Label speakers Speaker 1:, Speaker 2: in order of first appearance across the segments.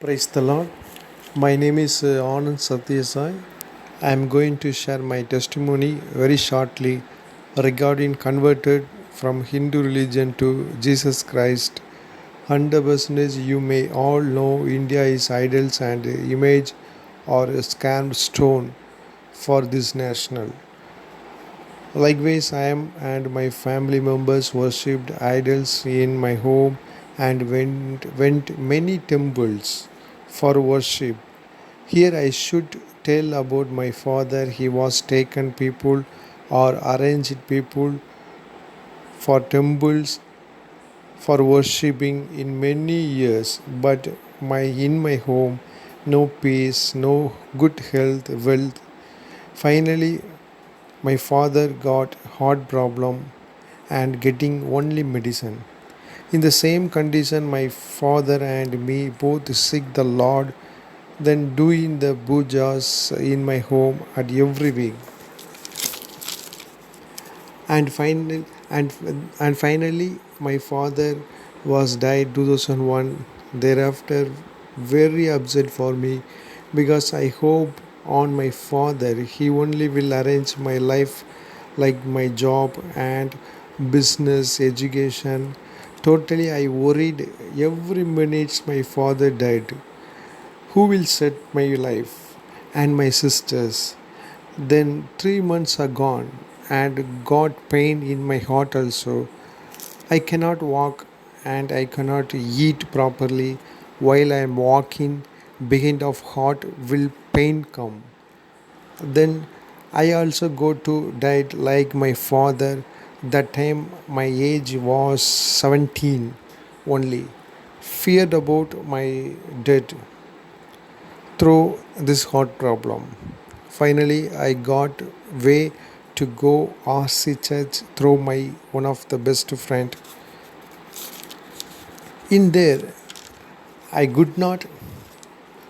Speaker 1: Praise the Lord. My name is Anand Satyasai. I am going to share my testimony very shortly regarding converted from Hindu religion to Jesus Christ. 100% you may all know India is idols and image or a scam stone for this national. Likewise, I am and my family members worshipped idols in my home and went many temples for worship. Here I should tell about my father. He was taken people or arranged people for temples for worshipping in many years, but my home no peace, no good health, wealth. Finally my father got heart problem and getting only medicine. In the same condition, my father and me both seek the Lord, then doing the pujas in my home at every week. And finally, my father was died 2001. Thereafter, very upset for me because I hope on my father. He only will arrange my life like my job and business, education. Totally, I worried every minute my father died. Who will set my life and my sisters? Then 3 months are gone and got pain in my heart also. I cannot walk and I cannot eat properly while I am walking. Behind of heart will pain come. Then I also go to diet like my father. That time my age was 17 only. Feared about my death through this heart problem. Finally, I got way to go RC Church through my one of the best friend. In there, I could not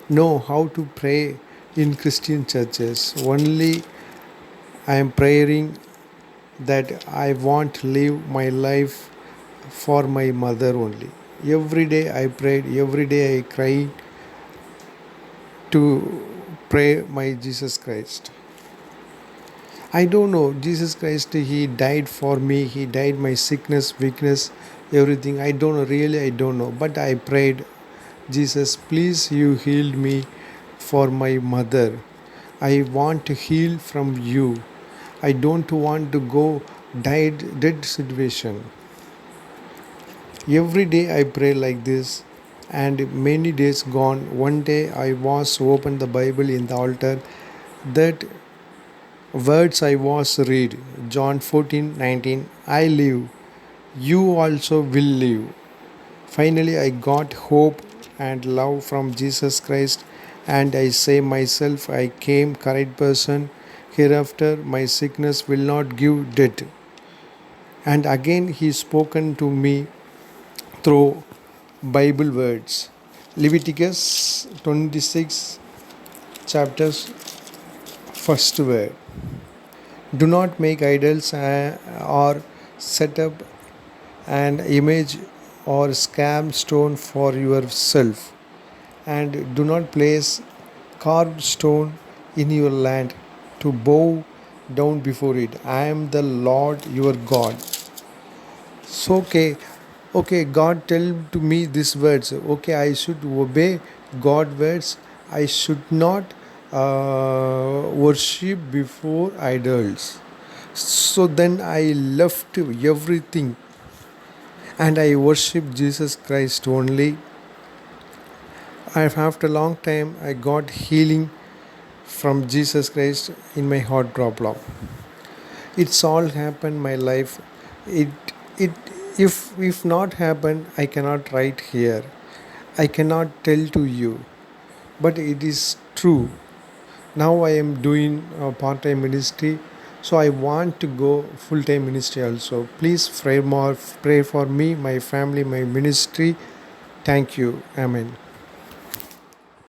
Speaker 1: know how to pray in Christian churches. Only I am praying that I want to live my life for my mother only. Every day I prayed, every day I cried to pray my Jesus Christ. I don't know, Jesus Christ, He died for me, He died my sickness, weakness, everything. I don't know, really, I don't know. But I prayed, Jesus, please, you healed me for my mother. I want to heal from you. I don't want to go dead situation. Every day I pray like this, and many days gone. One day I was open the Bible in the altar. That words I was read John 14:19. I live, you also will live. Finally I got hope and love from Jesus Christ, and I say myself I came correct person. Hereafter my sickness will not give death. And again he spoken to me through Bible words. Leviticus 26 chapters first word. Do not make idols or set up an image or scam stone for yourself, and do not place carved stone in your land to bow down before it. I am the Lord your God. So okay, God tell to me these words. Okay, I should obey God words. I should not worship before idols. So then I left everything and I worship Jesus Christ only. After a long time I got healing from Jesus Christ in my heart problem. It's all happened my life. It if not happened, I cannot write here. I cannot tell to you, but it is true. Now I am doing part-time ministry, so I want to go full-time ministry also. Please pray for me, my family, my ministry. Thank you. Amen.